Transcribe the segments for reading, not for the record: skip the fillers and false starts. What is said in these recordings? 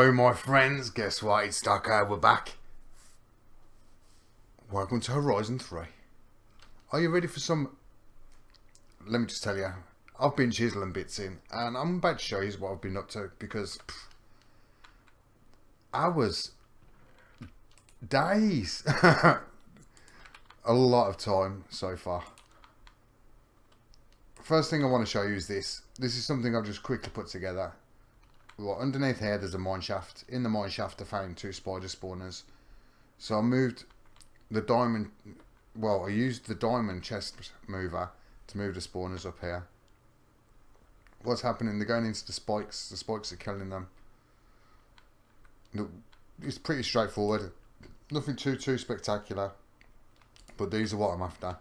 Hello my friends, guess what, it's Darko, we're back. Welcome to Horizon 3. Are you ready for some... Let me just tell you, I've been chiseling bits in and I'm about to show you what I've been up to because hours, days, a lot of time so far. First thing I want to show you is this. This is something I've just quickly put together. Well, underneath here there's a mine shaft. In the mine shaft I found 2 spider spawners. So I moved the diamond, well I used the diamond chest mover to move the spawners up here. What's happening, they're going into the spikes are killing them. It's pretty straightforward. Nothing too spectacular. But these are what I'm after.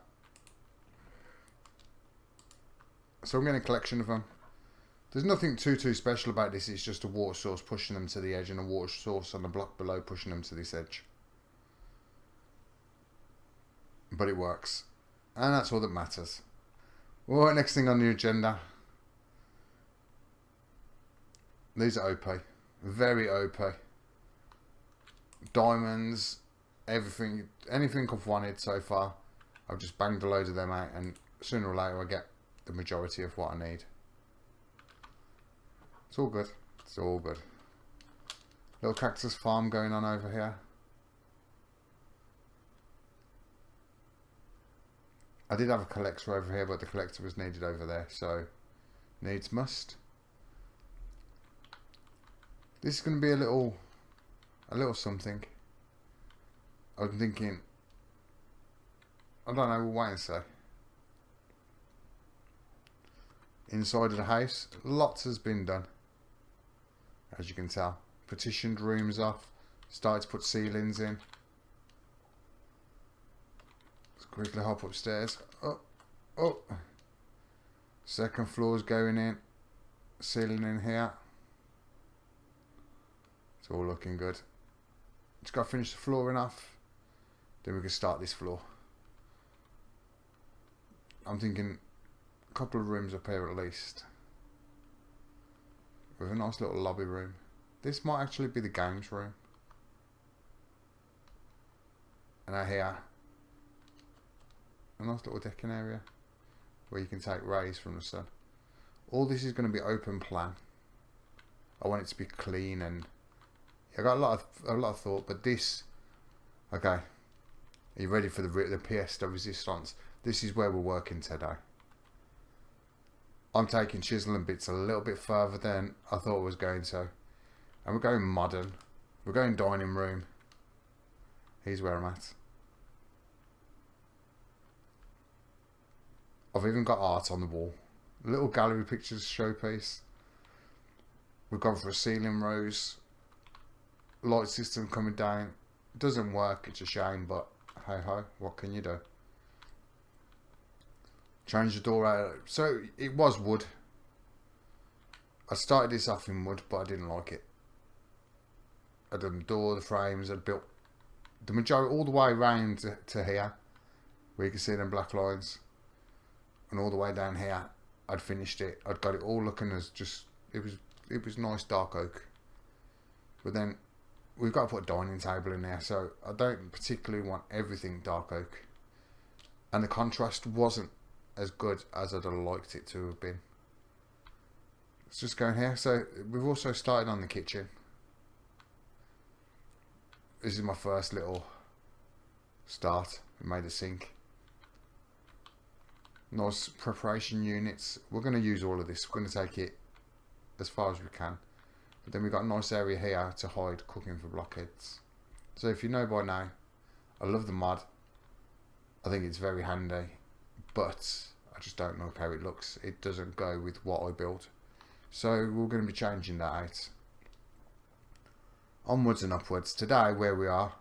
So I'm getting a collection of them. There's nothing too special about this, it's just a water source pushing them to the edge and a water source on the block below pushing them to this edge. But it works. And that's all that matters. Alright, next thing on the agenda. These are OP. Very OP. Diamonds, everything, anything I've wanted so far. I've just banged a load of them out and sooner or later I get the majority of what I need. It's all good. It's all good. Little cactus farm going on over here. I did have a collector over here, but the collector was needed over there, so needs must. This is going to be a little something. I'm thinking, I don't know, we'll wait and see. Inside of the house, lots has been done. As you can tell, partitioned rooms off, started to put ceilings in. Let's quickly hop upstairs. Oh, second floor's going in, ceiling in here. It's all looking good. Just got to finish the flooring off, then we can start this floor. I'm thinking a couple of rooms up here at least, with a nice little lobby room. This might actually be the games room. And out here, a nice little decking area where you can take rays from the sun. All this is going to be open plan. I want it to be clean, and I got a lot of thought. But this, okay, are you ready for the pièce de résistance? This is where we're working today. I'm taking chiseling bits a little bit further than I thought I was going to. And we're going modern. We're going dining room. Here's where I'm at. I've even got art on the wall. Little gallery pictures showpiece. We've gone for a ceiling rose. Light system coming down. It doesn't work, it's a shame, but hey ho, what can you do? Change the door out. So it was wood. I started this off in wood, but I didn't like it. I'd done the door, the frames. I'd built the majority all the way around to here, where you can see them black lines, and all the way down here. I'd finished it. I'd got it all looking as just it was nice dark oak. But then we've got to put a dining table in there, so I don't particularly want everything dark oak, and the contrast wasn't as good as I'd have liked it to have been. Let's just go in here. So we've also started on the kitchen. This is my first little start. We made a sink. Nice preparation units. We're going to use all of this. We're going to take it as far as we can. But then we've got a nice area here to hide cooking for blockheads. So if you know by now, I love the mod. I think it's very handy. But I just don't like how it looks. It doesn't go with what I built. So we're going to be changing that out. Onwards and upwards. Today, where we are,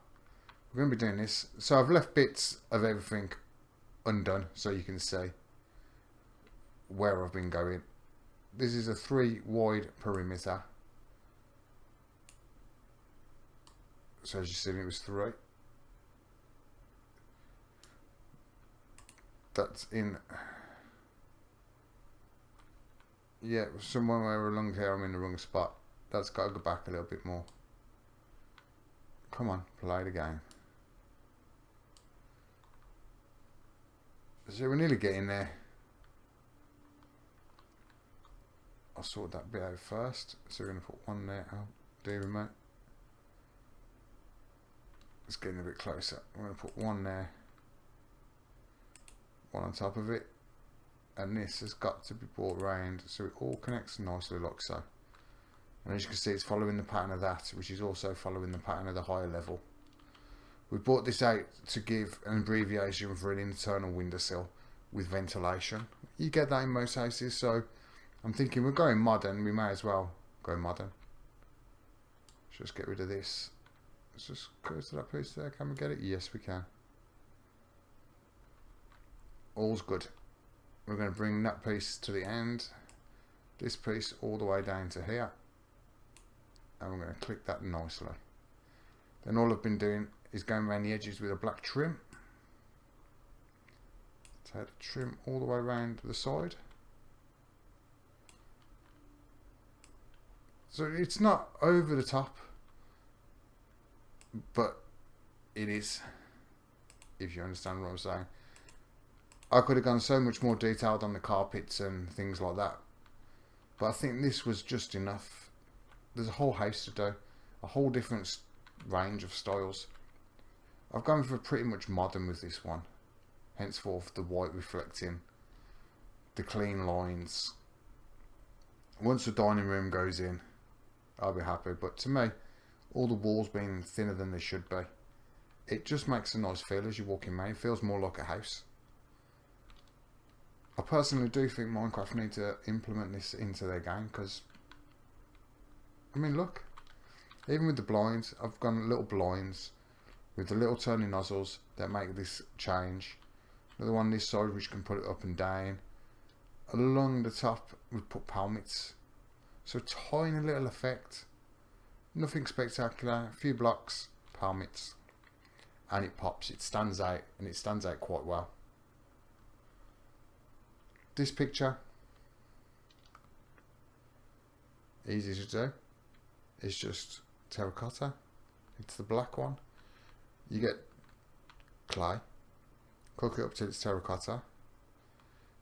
we're going to be doing this. So I've left bits of everything undone so you can see where I've been going. This is a 3 wide perimeter. So as you see, it was 3. That's in, yeah, somewhere along here I'm in the wrong spot. That's got to go back a little bit more. Come on, play the game. So we're nearly getting there. I'll sort that bit out first. So we're going to put one there. Oh, do remote. It's getting a bit closer. We're going to put one there. One on top of it. And this has got to be brought round so it all connects nicely like so. And as you can see, it's following the pattern of that, which is also following the pattern of the higher level. We brought this out to give an abbreviation for an internal windowsill with ventilation. You get that in most houses, so I'm thinking we're going modern, we may as well go modern. Let's just get rid of this. Let's just go to that piece there. Can we get it? Yes, we can. All's good. We're going to bring that piece to the end, this piece all the way down to here, and we're going to click that nicely. Then all I've been doing is going around the edges with a black trim. Take the trim all the way around the side. So it's not over the top, but it is, if you understand what I'm saying. I could have gone so much more detailed on the carpets and things like that, but I think this was just enough. There's a whole house to do, a whole different range of styles. I've gone for pretty much modern with this one, henceforth the white reflecting, the clean lines. Once the dining room goes in, I'll be happy, but to me, all the walls being thinner than they should be, it just makes a nice feel as you walk in, man. It feels more like a house. I personally do think Minecraft need to implement this into their game, because, I mean, look, even with the blinds, I've gone little blinds with the little turning nozzles that make this change. Another one this side which can put it up and down. Along the top we put palmets, so a tiny little effect, nothing spectacular, a few blocks, palmets, and it pops, it stands out, and it stands out quite well. This picture, easy to do. It's just terracotta. It's the black one. You get clay, cook it up till it's terracotta,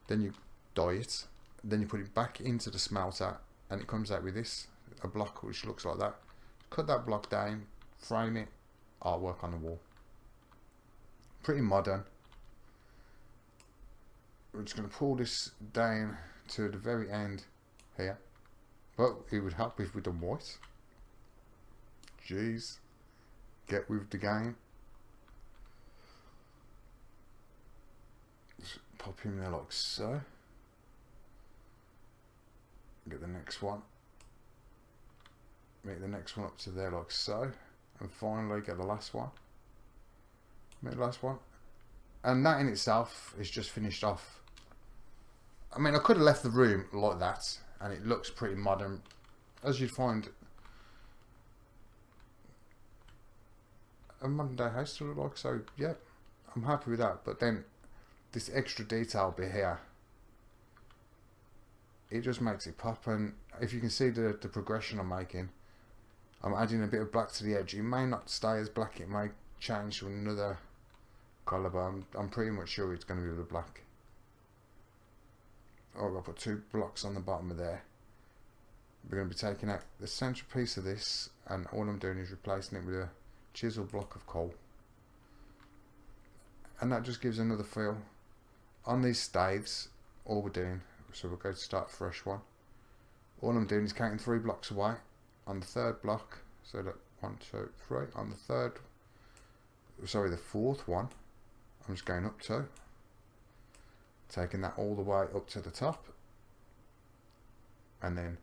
then you dye it, then you put it back into the smelter, and it comes out with this, a block which looks like that. Cut that block down, frame it, artwork on the wall. Pretty modern. We're just going to pull this down to the very end here, but it would help if we done white. Jeez, get with the game. Just pop him there like so. Get the next one. Make the next one up to there like so, and finally get the last one. Make the last one, and that in itself is just finished off. I mean, I could have left the room like that, and it looks pretty modern, as you'd find a modern day house to look like. So yeah, I'm happy with that. But then this extra detail bit here, it just makes it pop. And if you can see the progression I'm making, I'm adding a bit of black to the edge. It may not stay as black, it may change to another colour, but I'm pretty much sure it's going to be the black. Oh, I've got to put 2 blocks on the bottom of there. We're going to be taking out the central piece of this, and all I'm doing is replacing it with a chisel block of coal, and that just gives another feel. On these staves, all we're doing, so we'll go to start a fresh one. All I'm doing is counting 3 blocks away. On the 3rd block, so that 1, 2, 3. On the 3rd, sorry, the 4th one, I'm just going up 2. Taking that all the way up to the top, and then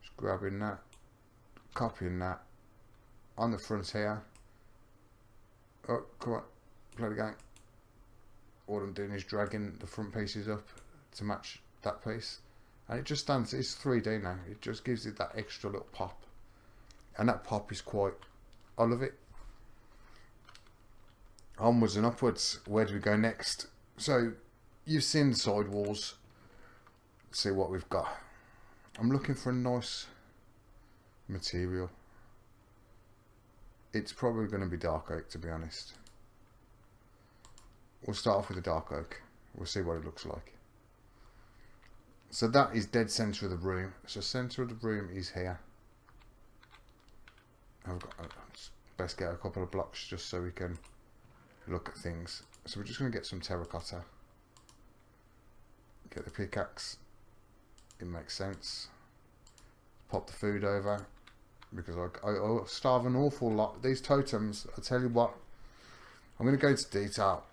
just grabbing that, copying that on the front here. Oh, come on, play the game. All I'm doing is dragging the front pieces up to match that piece, and it just stands. It's 3D now. It just gives it that extra little pop, and that pop is quite, I love it. Onwards and upwards. Where do we go next? So you've seen the side walls. Let's see what we've got. I'm looking for a nice material. It's probably going to be dark oak, to be honest. We'll start off with the dark oak. We'll see what it looks like. So that is dead center of the room. So center of the room is here. I've got, best get a couple of blocks just so we can look at things. So we're just going to get some terracotta. Get the pickaxe. It makes sense. Pop the food over. Because I starve an awful lot. These totems, I tell you what, I'm going to go into detail.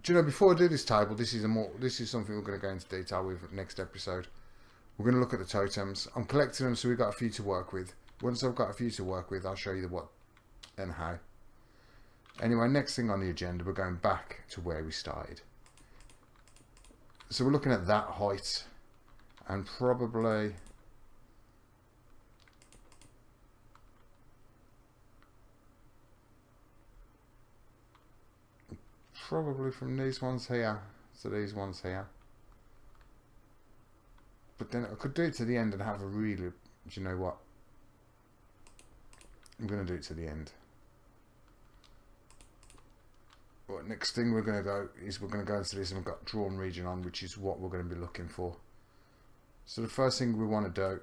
Do you know, before I do this table, this is something we're going to go into detail with next episode. We're going to look at the totems. I'm collecting them so we've got a few to work with. Once I've got a few to work with, I'll show you the what and how. Anyway, next thing on the agenda, we're going back to where we started. So we're looking at that height, and probably from these ones here to these ones here. But then I could do it to the end and have a really, do you know what? I'm going to do it to the end. But next thing we're going to go is we're going to go into this, and we've got drawn region on, which is what we're going to be looking for. So the first thing we want to do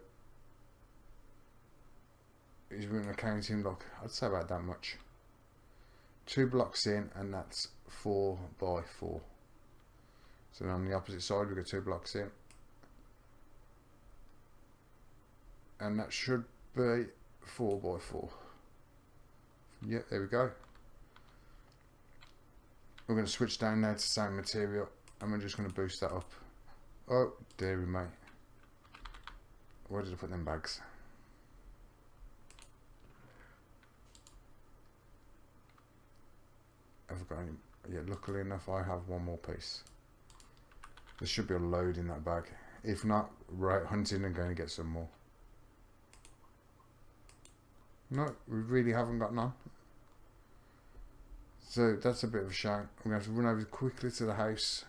is we're going to count in, look, I'd say about that much. 2 blocks in, and that's 4 by 4. So then on the opposite side we've got 2 blocks in, and that should be 4 by 4. Yeah, there we go. We're going to switch down now to same material, and we're just going to boost that up. Oh, dearie mate. Where did I put them bags? I've got any? Yeah, luckily enough I have one more piece. There should be a load in that bag. If not, right, hunting and going to get some more. No, we really haven't got none. So that's a bit of a shame. I'm going to have to run over quickly to the house.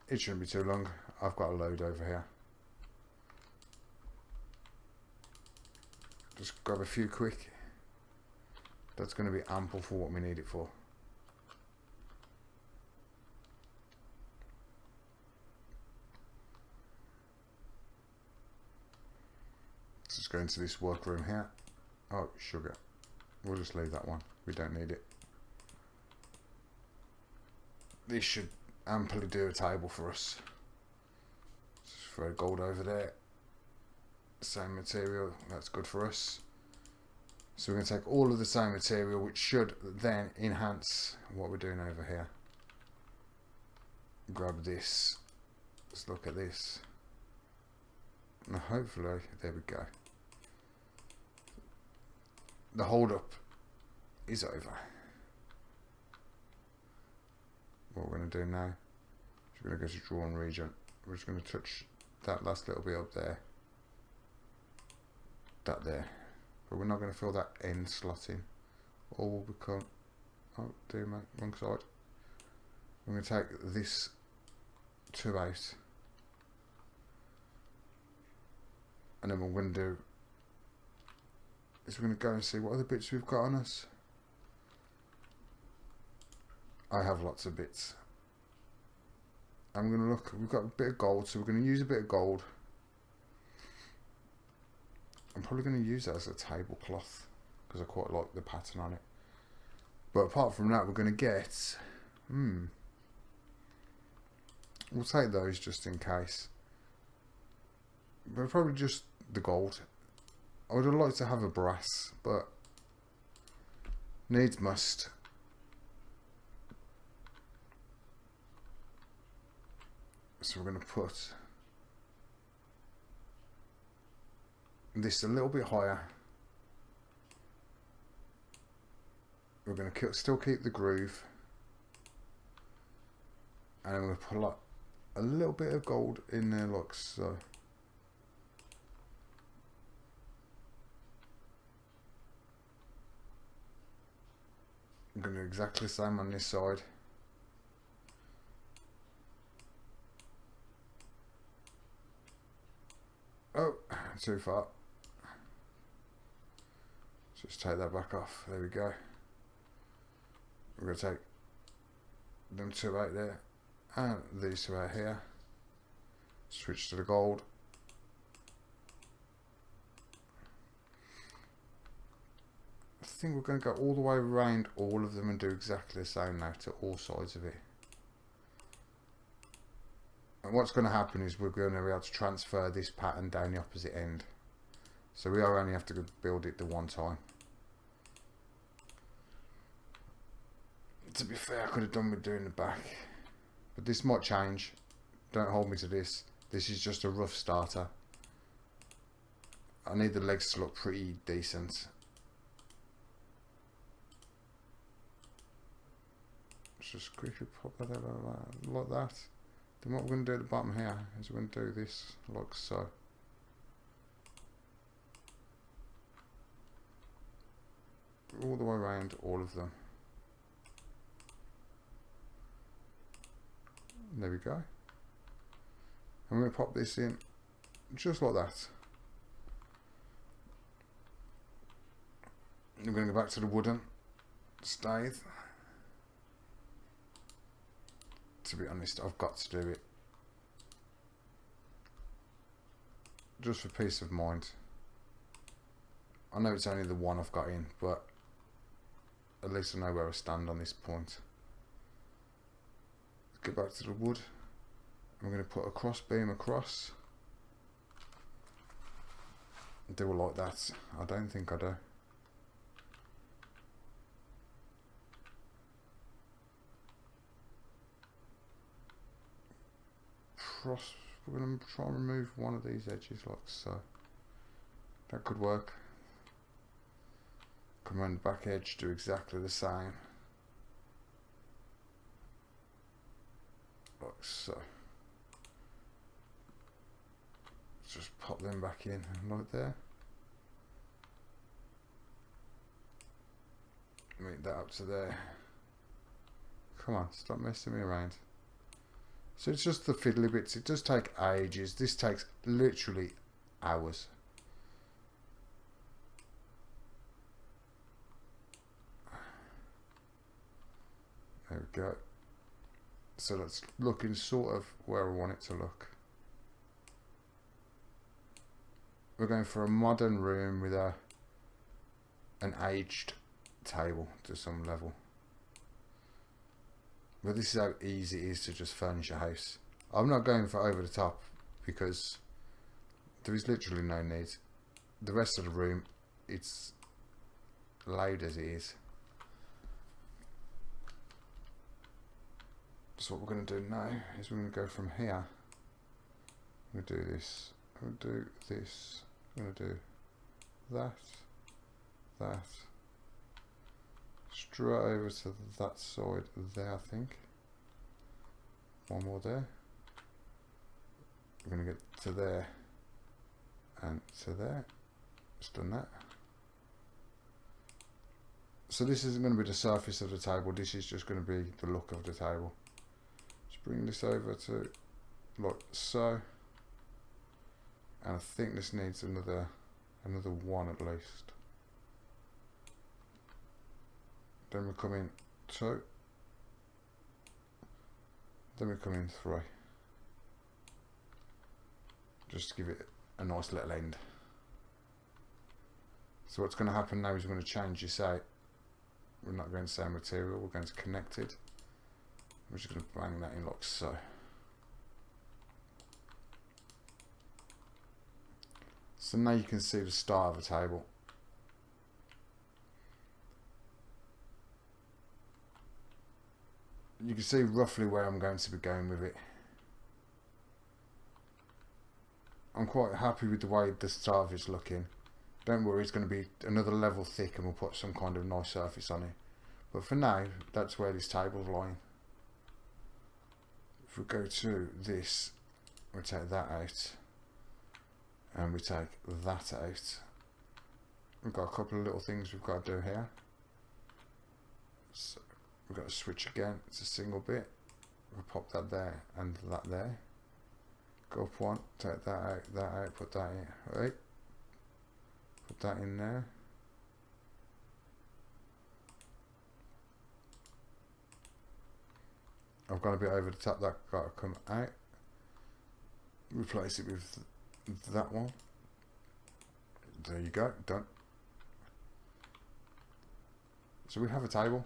It shouldn't be too long. I've got a load over here. Just grab a few quick. That's going to be ample for what we need it for. Let's just go into this workroom here. Oh, sugar. We'll just leave that one. We don't need it. This should amply do a table for us. Just throw gold over there. Same material. That's good for us. So we're going to take all of the same material, which should then enhance what we're doing over here. Grab this. Let's look at this. Now hopefully, there we go. The hold up is over. What we're going to do now is we're going to go to drawn region. We're just going to touch that last little bit up there. That there. But we're not going to fill that end slot in. All will become... Oh, dear mate, wrong side. I'm going to take this 2 out. And then what we're going to do is we're going to go and see what other bits we've got on us. I have lots of bits. I'm going to look, we've got a bit of gold, so we're going to use a bit of gold. I'm probably going to use that as a tablecloth because I quite like the pattern on it. But apart from that, we're going to get... We'll take those just in case. But probably just the gold. I would have liked to have a brass, but needs must. So we're going to put this a little bit higher. We're going to still keep the groove, and I'm going to put like a little bit of gold in there, like so. I'm going to do exactly the same on this side. Oh, too far. Just take that back off. There we go. We're going to take them two out there and these two out here. Switch to the gold. I think we're going to go all the way around all of them and do exactly the same now to all sides of it. And what's going to happen is we're going to be able to transfer this pattern down the opposite end. So we only have to build it the one time. To be fair, I could have done with doing the back. But this might change. Don't hold me to this. This is just a rough starter. I need the legs to look pretty decent. Let's just quickly pop that out like that. Then what we're going to do at the bottom here is we're going to do this like so. All the way around all of them. There we go. I'm going to pop this in just like that. We're going to go back to the wooden stave. To be honest, I've got to do it. Just for peace of mind. I know it's only the one I've got in, but at least I know where I stand on this point. Get back to the wood. I'm going to put a cross beam across. Do it like that. I don't think I do. Cross. We're going to try and remove one of these edges like so. That could work. Come around the back edge, do exactly the same. Like so. Just pop them back in like there. Make that up to there. Come on, stop messing me around. So it's just the fiddly bits. It does take ages. This takes literally hours. There we go. So that's looking sort of where I want it to look. We're going for a modern room with an aged table to some level. But this is how easy it is to just furnish a house. I'm not going for over the top because there is literally no need. The rest of the room, it's loud as it is. So what we're going to do now is we're going to go from here. I'm going to do this. I'm going to do this. I'm going to do that. That. Straight over to that side there, I think. One more there. We're going to get to there and to there. Just done that. So this isn't going to be the surface of the table. This is just going to be the look of the table. Just bring this over to like so. And I think this needs another one at least. Then we come in 2. Then we come in 3. Just to give it a nice little end. So what's going to happen now is we're going to change this out. We're not going to same material, we're going to connect it. We're just going to bang that in like so. So now you can see the start of the table. You can see roughly where I'm going to be going with it. I'm quite happy with the way the start is looking. Don't worry, it's going to be another level thick and we'll put some kind of nice surface on it. But for now, that's where this table's lying. If we go to this, we take that out. And we take that out. We've got a couple of little things we've got to do here. So we've got to switch again. It's a single bit. We'll pop that there and that there. Go up one, take that out, put that in. Right? Put that in there. I've got a bit over the top, that got to come out. Replace it with that one. There you go, done. So we have a table.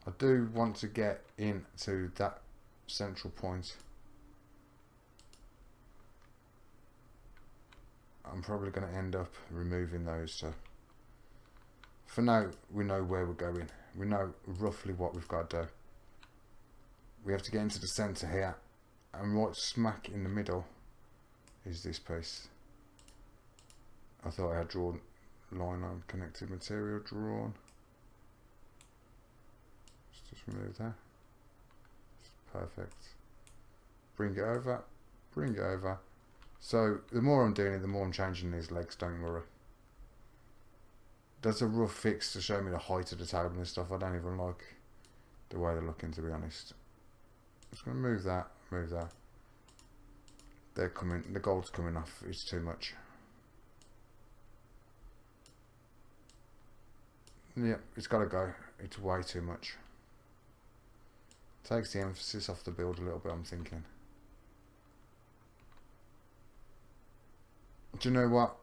I do want to get into that central point. I'm probably going to end up removing those, so for now we know where we're going. We know roughly what we've got to do. We have to get into the centre here, and right smack in the middle is this piece. I thought I had drawn line on connected material drawn. Let's just remove that. Perfect. Bring it over, bring it over. So the more I'm doing it, the more I'm changing these legs, don't worry. That's a rough fix to show me the height of the table and stuff. I don't even like the way they're looking, to be honest. Just going to move that, move that. They're coming, the gold's coming off, it's too much. Yep, it's got to go. It's way too much. Takes the emphasis off the build a little bit, I'm thinking. Do you know what?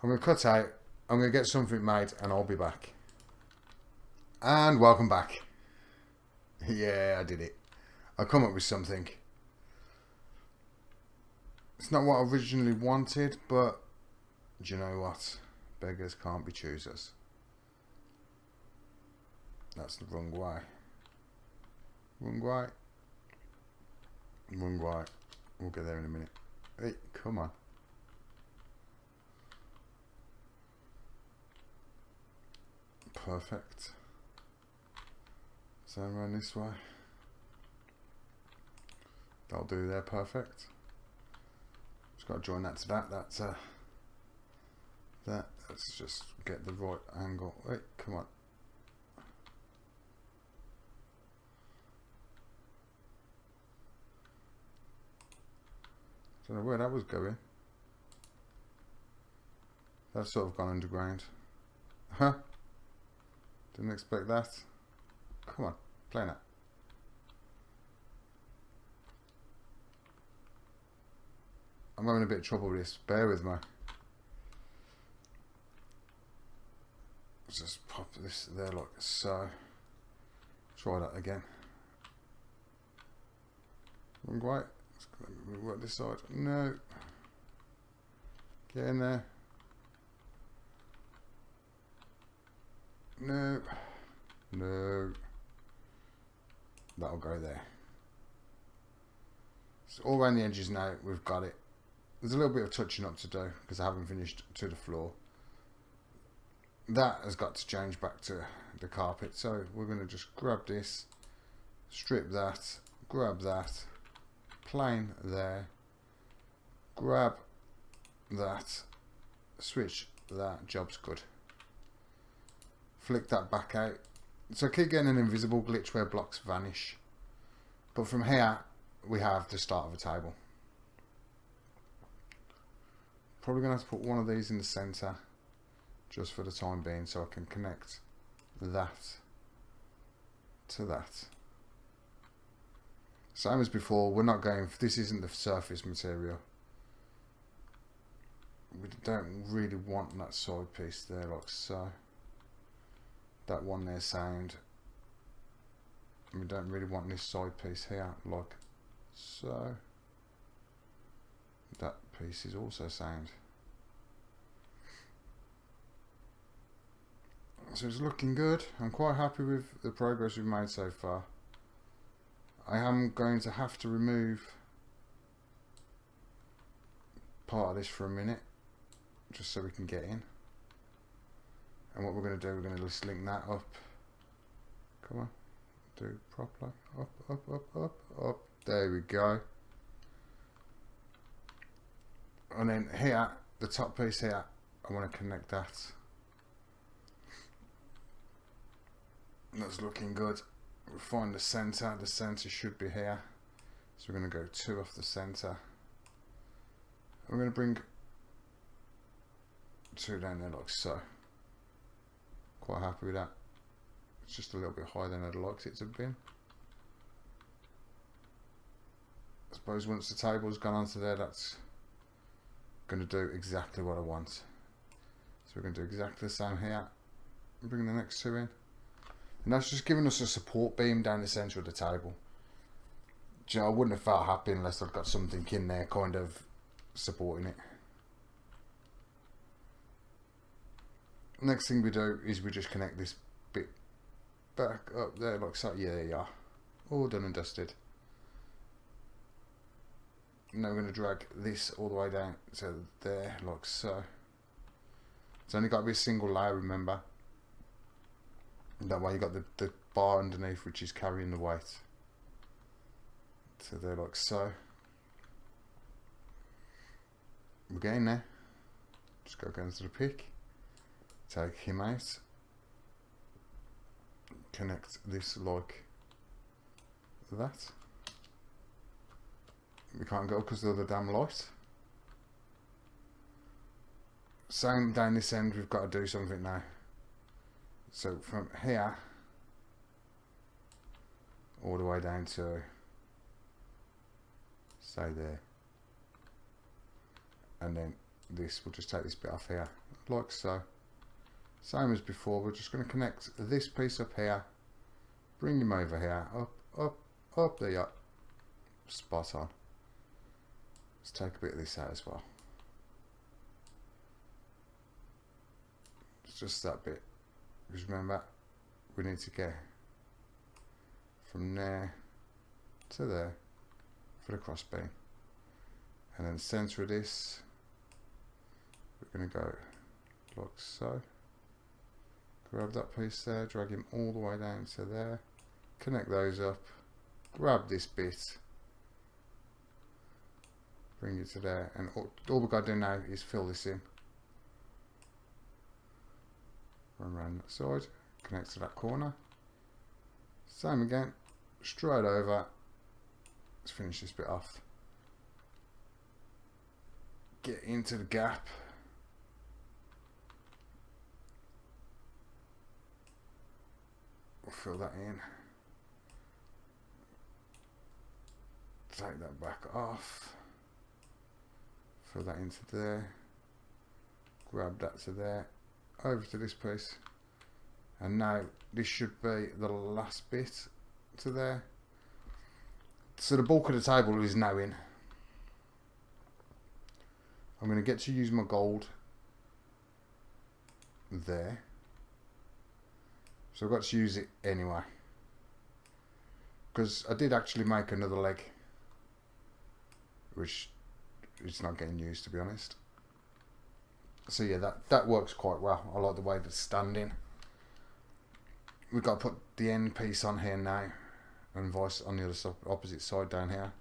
I'm going to cut out, I'm going to get something made, and I'll be back. And welcome back. Yeah, I did it. I come up with something. It's not what I originally wanted, but do you know what? Beggars can't be choosers. That's the wrong way. Wrong way. Wrong way. We'll get there in a minute. Hey, come on. Perfect. So around this way. That'll do there, perfect. Just got to join that to that. That's that. Let's just get the right angle. Wait, come on. Don't know where that was going. That's sort of gone underground. Huh? Didn't expect that. Come on, play that. I'm having a bit of trouble with this. Bear with me. Just pop this there like so. Try that again. Wrong way. Let's work this side. No. Get in there. No. No. That'll go there. So all around the edges now, we've got it. There's a little bit of touching up to do because I haven't finished to the floor. That has got to change back to the carpet. So we're going to just grab this, strip that, grab that, plane there, grab that, switch that, job's good. Flick that back out. So I keep getting an invisible glitch where blocks vanish. But from here, we have the start of a table. Probably going to have to put one of these in the centre, just for the time being, so I can connect that to that. Same as before, we're not going, this isn't the surface material. We don't really want that side piece there like so. That one there sound. We don't really want this side piece here like so. That piece is also sound. So it's looking good. I'm quite happy with the progress we've made so far. I am going to have to remove part of this for a minute, just so we can get in. And what we're going to do, we're going to just link that up. Come on, do it properly. Up, up, up, up, up. There we go. And then here, the top piece here, I want to connect that. That's looking good. We'll find the centre. The centre should be here. So we're going to go 2 off the centre. We're going to bring 2 down there like so. Quite happy with that. It's just a little bit higher than I'd like it to have been. I suppose once the table's gone onto there, that's going to do exactly what I want. So we're going to do exactly the same here. Bring the next 2 in. And that's just giving us a support beam down the centre of the table. Do you know, I wouldn't have felt happy unless I'd got something in there kind of supporting it. Next thing we do is we just connect this bit back up there like so. Yeah, there you are. All done and dusted. Now we're going to drag this all the way down to there like so. It's only got to be a single layer, remember. That way you got the bar underneath which is carrying the weight. So there like so. We're getting there. Just go into the pick. Take him out. Connect this like that. We can't go because of the damn light. Same down this end, we've got to do something now. So from here all the way down to say there, and then this, we'll just take this bit off here like so. Same as before, we're just going to connect this piece up here, bring him over here, up there you are. Spot on. Let's take a bit of this out as well. It's just that bit. Because remember, we need to get from there to there for the crossbeam. And then the centre of this, we're going to go like so. Grab that piece there, drag him all the way down to there. Connect those up. Grab this bit. Bring it to there. And all we've got to do now is fill this in. Run around that side, connect to that corner. Same again, straight over. Let's finish this bit off. Get into the gap. We'll fill that in. Take that back off. Fill that into there. Grab that to there. Over to this piece, and now this should be the last bit to there. So the bulk of the table is now in. I'm going to get to use my gold there, so I've got to use it anyway, because I did actually make another leg which is not getting used, to be honest. So yeah, that works quite well. I like the way it's standing. We've got to put the end piece on here now, and vice on the other opposite side down here.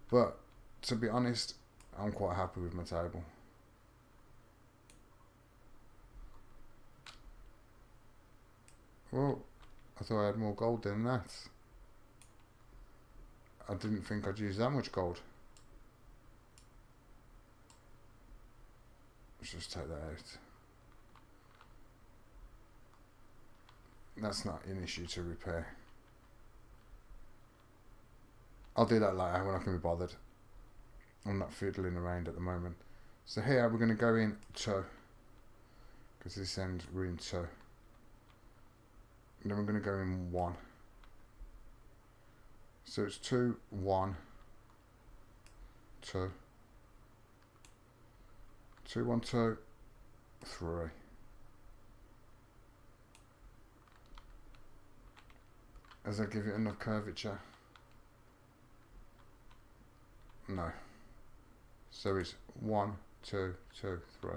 But to be honest, I'm quite happy with my table. Well, I thought I had more gold than that. I didn't think I'd use that much gold. Let's just take that out. That's not an issue to repair. I'll do that later when I can be bothered. I'm not fiddling around at the moment. So here we're going to go in 2, because this end we're in 2. And then we're going to go in 1. So it's 2, 1, 2. 2, 1, 2, 3. Does that give it enough curvature? No. So it's 1, 2, 2, 3.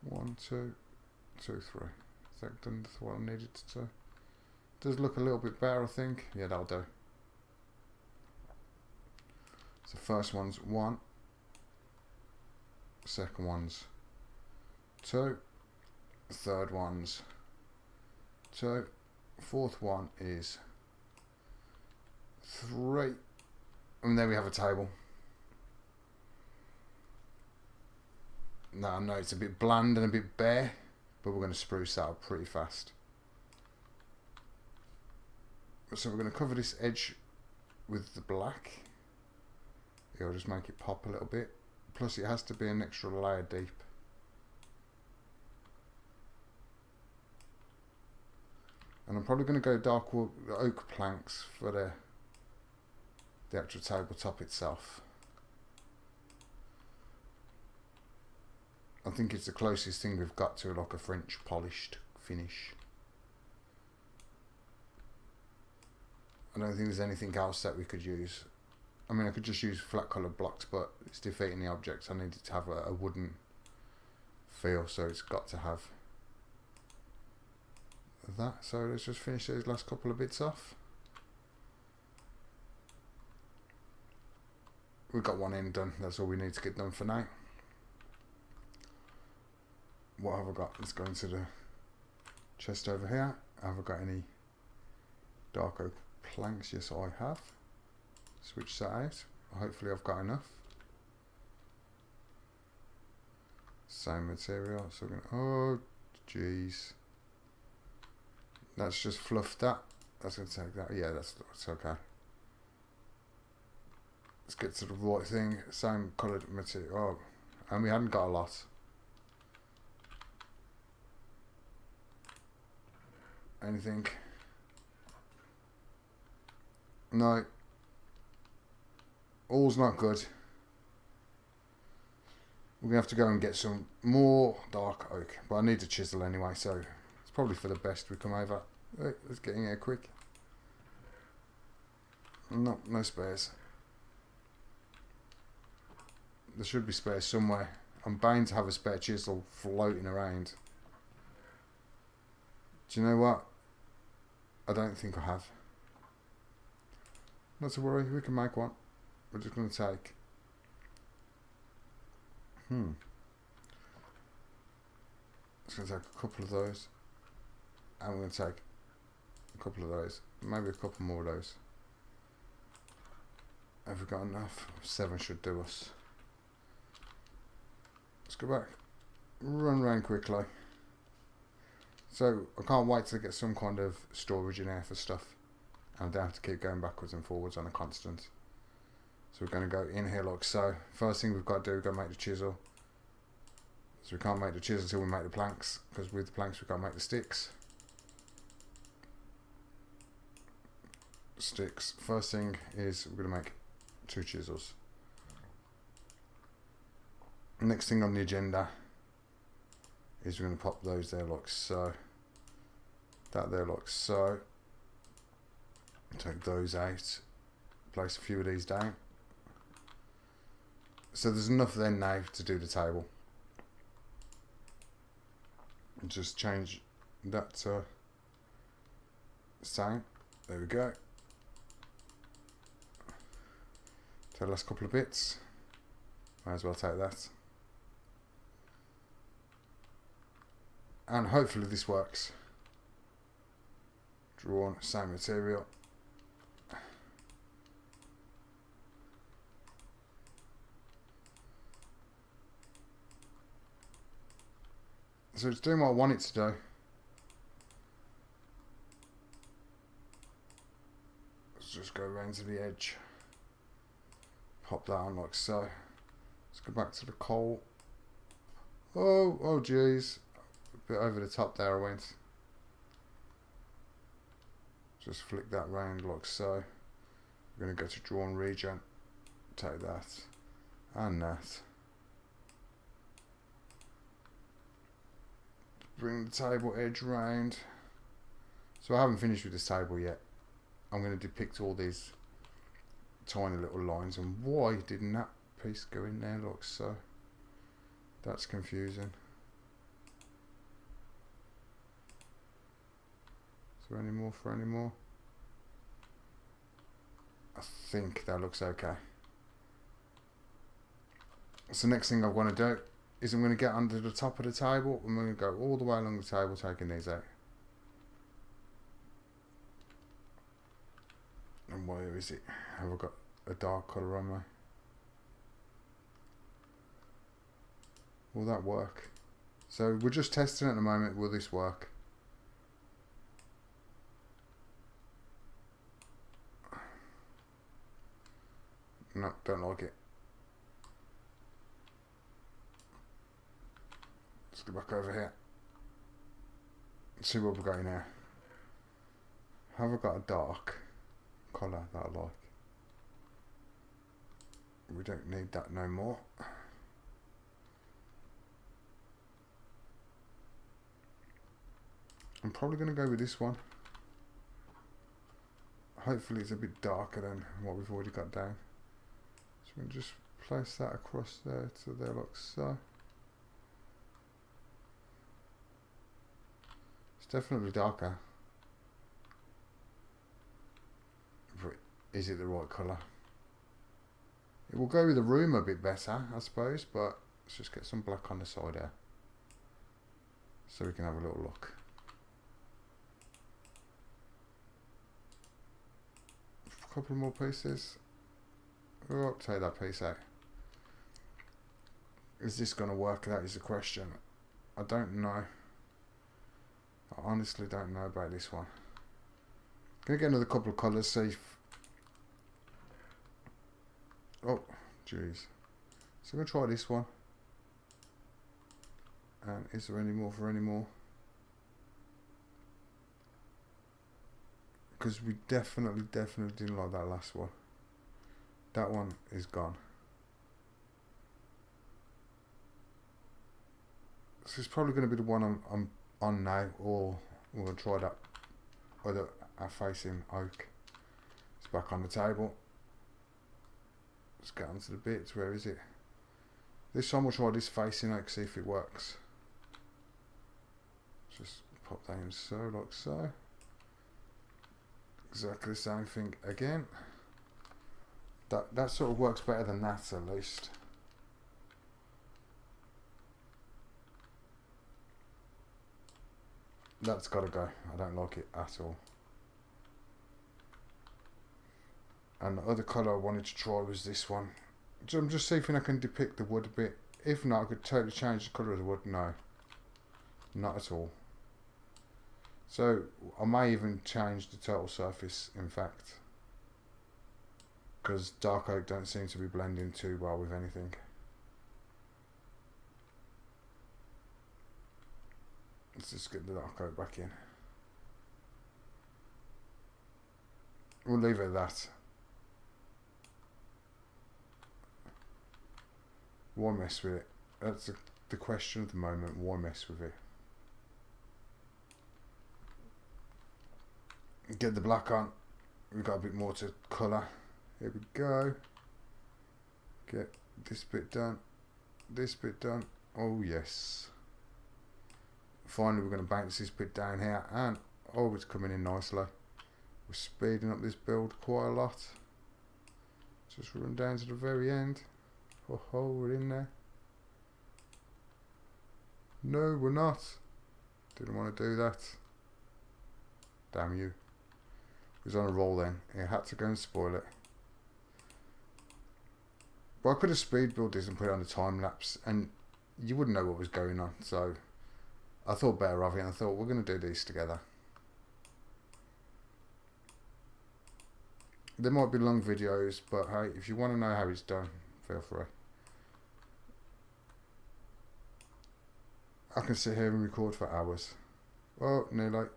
1, 2, 2, 3. Is that done what I needed to do? Does look a little bit better, I think. Yeah, that'll do. So first one's 1. Second one's 2. Third one's 2. Fourth one is 3. And there we have a table. Now I know it's a bit bland and a bit bare, but we're going to spruce that up pretty fast. So we're going to cover this edge with the black. It'll just make it pop a little bit. Plus it has to be an extra layer deep. And I'm probably going to go dark oak planks for the actual tabletop itself. I think it's the closest thing we've got to like a French polished finish. I don't think there's anything else that we could use. I mean, I could just use flat coloured blocks, but it's defeating the object. I need it to have a wooden feel, so it's got to have that. So let's just finish those last couple of bits off. We've got one end done. That's all we need to get done for now. What have I got? Let's go into the chest over here. Have I got any dark oak planks? Yes, I have. Switch that out. Hopefully I've got enough. Same material. So we're gonna, oh jeez. Let's just fluff that. That's gonna take that. Yeah, that's okay. Let's get to the right thing. Same coloured material. Oh, and we hadn't got a lot. Anything? No. All's not good. We're going to have to go and get some more dark oak. But I need a chisel anyway, so it's probably for the best we come over. Right, let's get in here quick. No spares. There should be spares somewhere. I'm bound to have a spare chisel floating around. Do you know what? I don't think I have. Not to worry, we can make one. We're just going to take... It's going to take a couple of those. And we're going to take a couple of those. Maybe a couple more of those. Have we got enough? 7 should do us. Let's go back. Run around quickly. So I can't wait to get some kind of storage in here for stuff. And I don't have to keep going backwards and forwards on a constant. So we're going to go in here like so. First thing we've got to do, we've got to make the chisel. So we can't make the chisel until we make the planks, because with the planks we've got to make the sticks. Sticks. First thing is we're going to make 2 chisels. Next thing on the agenda is we're going to pop those there like so. That there like so. Take those out. Place a few of these down. So there's enough there now to do the table. Just change that to same. There we go. Take the last couple of bits. Might as well take that. And hopefully this works. Drawn, same material. So it's doing what I want it to do. Let's just go around to the edge. Pop that on like so. Let's go back to the coal. Oh geez. A bit over the top there I went. Just flick that round like so. We're going to go to drawn region. Take that. And that. Bring the table edge round. So I haven't finished with this table yet. I'm going to depict all these tiny little lines, and why didn't that piece go in there like so? That's confusing. Is there any more for any more? I think that looks okay. So next thing I want to do is I'm going to get under the top of the table and we're going to go all the way along the table taking these out. And where is it? Have I got a dark colour on me? Will that work? So we're just testing at the moment. Will this work? No, don't like it. Let's go back over here. Let's see what we're going now. Have I got a dark colour that I like? We don't need that no more. I'm probably going to go with this one. Hopefully it's a bit darker than what we've already got down. So we can just place that across there to there like so. It's definitely darker. But is it the right colour? It will go with the room a bit better, I suppose, but let's just get some black on the side there. So we can have a little look. A couple more pieces. Oh, take that piece out. Is this going to work? That is the question. I don't know. I honestly don't know about this one. Gonna get another couple of colours, see if... Oh, jeez. So I'm going to try this one. And is there any more for any more? Because we definitely didn't like that last one. That one is gone. So it's probably going to be the one I'm on now, or we're going to try that other facing oak. It's back on the table. Let's get onto the bits. Where is it? This time we'll try this facing oak, see if it works. Just pop that in so, like so. Exactly the same thing again. That sort of works better than that, at least. That's got to go. I don't like it at all. And the other colour I wanted to try was this one. So I'm just seeing if I can depict the wood a bit. If not, I could totally change the colour of the wood. No, not at all. So I may even change the total surface, in fact, because dark oak don't seem to be blending too well with anything. Let's just get the dark oak back in. We'll leave it at that. Why mess with it? That's the question of the moment. Why mess with it? Get the black on. We've got a bit more to colour. Here we go. Get this bit done. This bit done. Oh yes. Finally we're going to bounce this bit down here, and oh, it's coming in nicely. We're speeding up this build quite a lot. Just run down to the very end. Oh, we're in there. No, we're not. Didn't want to do that. Damn you. He was on a roll then. He had to go and spoil it. But I could have speed built this and put it on the time lapse, and you wouldn't know what was going on. So I thought better of it, and I thought we're going to do these together. There might be long videos, but hey, if you want to know how it's done, feel free. I can sit here and record for hours. Oh, nearly.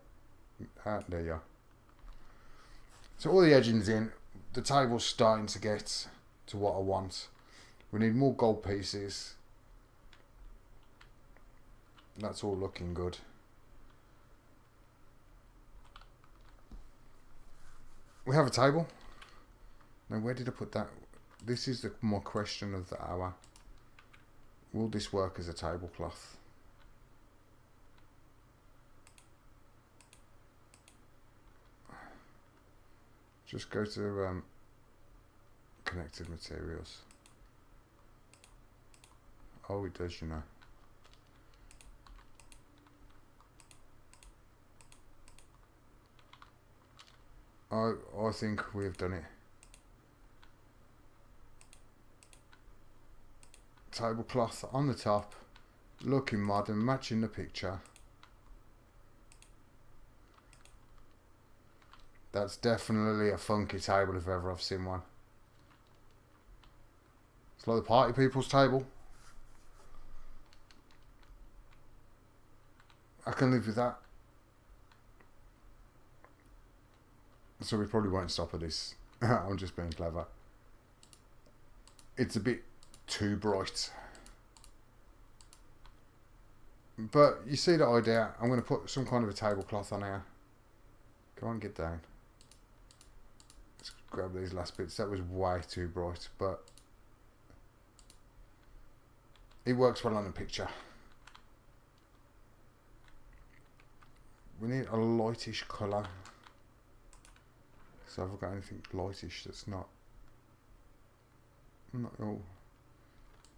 There you are. So all the edging's in. The table's starting to get to what I want. We need more gold pieces. That's all looking good. We have a table. Now where did I put that? This is my question of the hour. Will this work as a tablecloth? Just go to connected materials. Oh, it does, you know. I think we've done it. Tablecloth on the top, looking modern, matching the picture. That's definitely a funky table if ever I've seen one. It's like the party people's table. I can live with that. So we probably won't stop at this. I'm just being clever. It's a bit too bright. But you see the idea. I'm going to put some kind of a tablecloth on here. Come on, get down. Let's grab these last bits. That was way too bright, but it works well on the picture. We need a lightish colour. So have I got anything lightish that's not... Oh,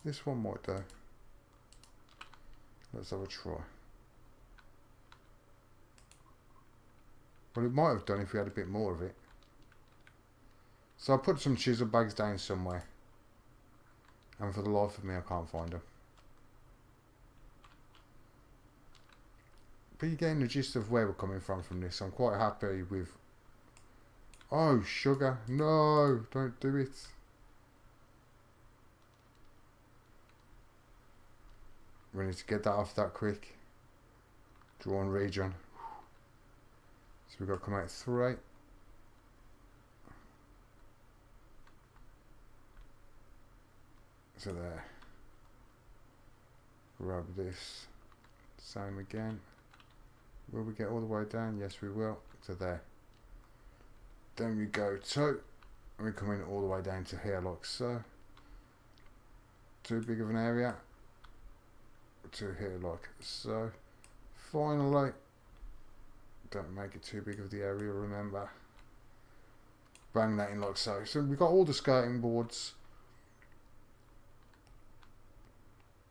this one might do. Let's have a try. Well, it might have done if we had a bit more of it. So I put some chisel bags down somewhere. And for the life of me, I can't find them. But you're getting the gist of where we're coming from this. I'm quite happy with... Oh, sugar. No, don't do it. We need to get that off that quick. Drawn region. So we've got to come out 3. So there. Grab this. Same again. Will we get all the way down? Yes, we will. To there. Then we go 2. And we come in all the way down to here like so. Too big of an area. To here like so. Finally, don't make it too big of the area, remember. Bang that in like so. So we've got all the skirting boards,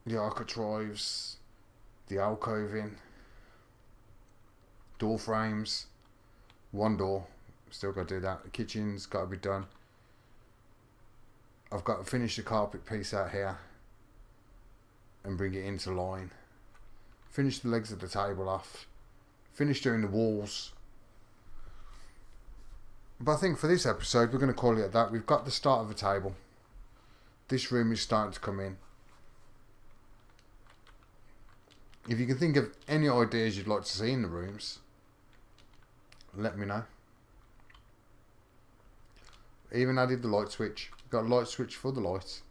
the architraves, the alcoving, door frames, 1 door, still got to do that. The kitchen's got to be done. I've got to finish the carpet piece out here and bring it into line. Finish the legs of the table off. Finish doing the walls. But I think for this episode we're going to call it at that. We've got the start of the table. This room is starting to come in. If you can think of any ideas you'd like to see in the rooms, let me know. Even added the light switch. Got a light switch for the lights.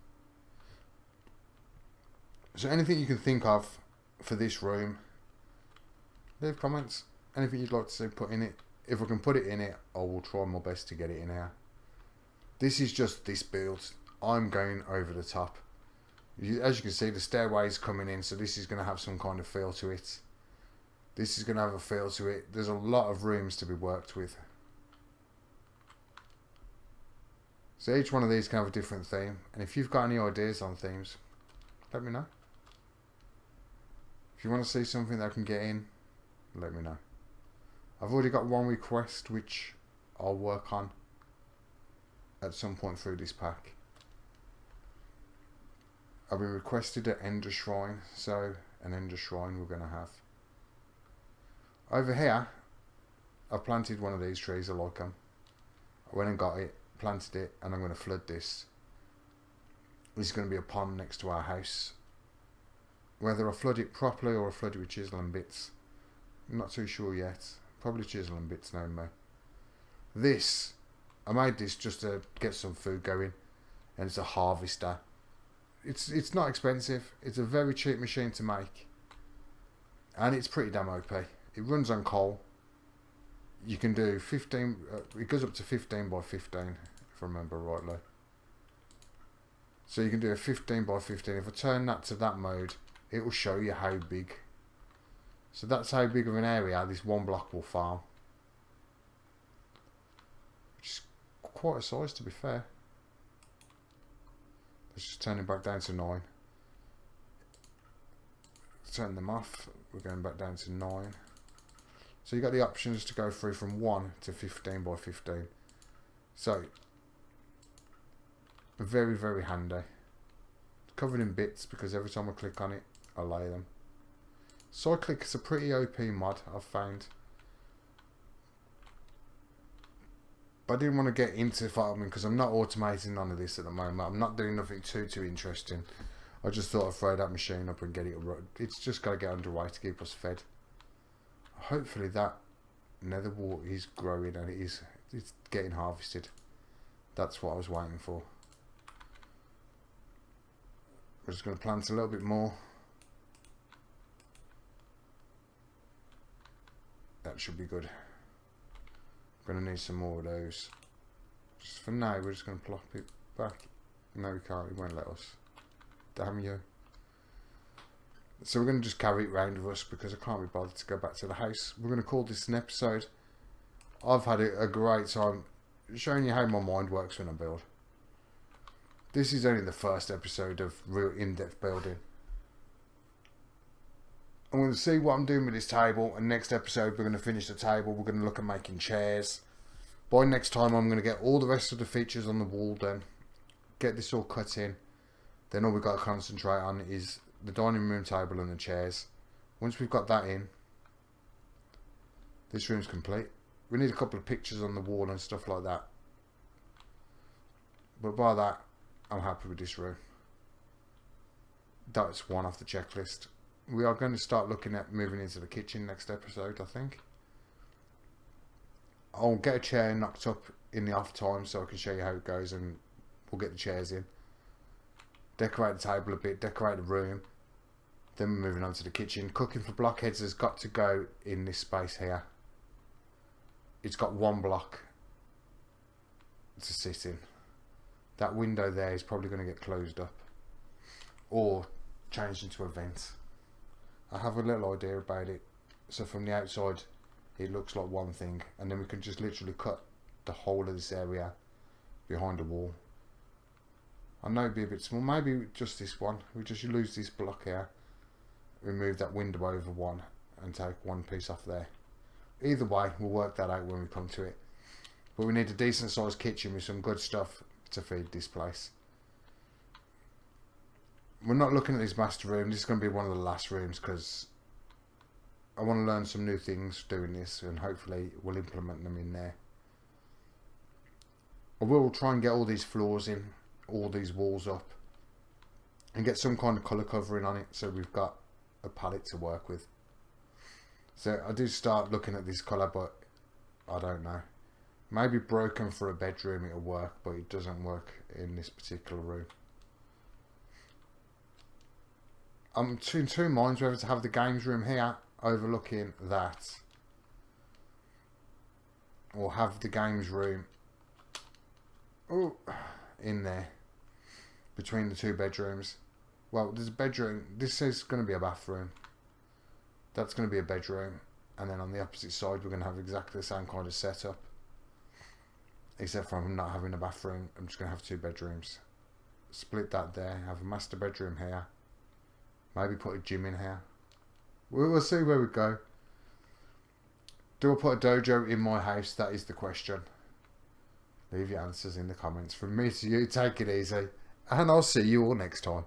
So anything you can think of for this room, leave comments. Anything you'd like to see put in it. If I can put it in it, I will try my best to get it in here. This is just this build. I'm going over the top. As you can see, the stairway is coming in, so this is going to have some kind of feel to it. This is going to have a feel to it. There's a lot of rooms to be worked with. So each one of these can have a different theme. And if you've got any ideas on themes, let me know. If you want to see something that I can get in, let me know. I've already got one request which I'll work on at some point through this pack. I've been requested an Ender Shrine, so an Ender Shrine we're going to have. Over here, I planted one of these trees, I like them. I went and got it, planted it, and I'm going to flood this. This is going to be a pond next to our house. Whether I flood it properly or I flood it with chisel and bits, I'm not too sure yet. Probably chisel and bits now, mate. This, I made this just to get some food going, and it's a harvester. It's not expensive. It's a very cheap machine to make, and it's pretty damn OP. It runs on coal. You can do 15. It goes up to 15 by 15, if I remember rightly. So you can do a 15 by 15. If I turn that to that mode, it will show you how big. So that's how big of an area this one block will farm. Which is quite a size, to be fair. Let's just turn it back down to 9. Turn them off. We're going back down to 9. So you got the options to go through from 1 to 15 by 15. So very, very handy. It's covered in bits because every time I click on it, allay them. Cyclic is a pretty OP mod, I've found. But I didn't want to get into farming because I'm not automating none of this at the moment. I'm not doing nothing too interesting. I just thought I'd throw that machine up and get it run. It's just got to get underway to keep us fed. Hopefully that nether wart is growing and it's getting harvested. That's what I was waiting for. We're just going to plant a little bit more. That should be good. Going to need some more of those. Just for now, we're just going to plop it back. No, we can't. It won't let us. Damn you. So we're going to just carry it round with us because I can't be bothered to go back to the house. We're going to call this an episode. I've had a great time showing you how my mind works when I build. This is only the first episode of real in-depth building. I'm going to see what I'm doing with this table, and next episode we're going to finish the table. We're going to look at making chairs. By next time I'm going to get all the rest of the features on the wall done. Get this all cut in. Then all we've got to concentrate on is the dining room table and the chairs. Once we've got that in, this room's complete. We need a couple of pictures on the wall and stuff like that. But by that, I'm happy with this room. That's one off the checklist. We are going to start looking at moving into the kitchen next episode, I think. I'll get a chair knocked up in the off time so I can show you how it goes, and we'll get the chairs in. Decorate the table a bit, decorate the room. Then we're moving on to the kitchen. Cooking for blockheads has got to go in this space here. It's got one block to sit in. That window there is probably going to get closed up or changed into a vent. I have a little idea about it. So from the outside it looks like one thing, and then we can just literally cut the whole of this area behind the wall. I know it'd be a bit small, maybe just this one. We just lose this block here, remove that window over one and take one piece off there. Either way, we'll work that out when we come to it. But we need a decent sized kitchen with some good stuff to feed this place. We're not looking at this master room. This is going to be one of the last rooms because I want to learn some new things doing this, and hopefully we'll implement them in there. I will try and get all these floors in, all these walls up, and get some kind of colour covering on it so we've got a palette to work with. So I do start looking at this colour, but I don't know. Maybe broken for a bedroom it'll work, but it doesn't work in this particular room. I'm in two minds whether to have the games room here overlooking that, or have the games room in there between the two bedrooms. Well, there's a bedroom. This is going to be a bathroom. That's going to be a bedroom, and then on the opposite side we're going to have exactly the same kind of setup, except for I'm not having a bathroom. I'm just going to have two bedrooms. Split that there, have a master bedroom here, maybe put a gym in here. We'll see where we go. Do I put a dojo in my house? That is the question. Leave your answers in the comments. From me to you, take it easy, and I'll see you all next time.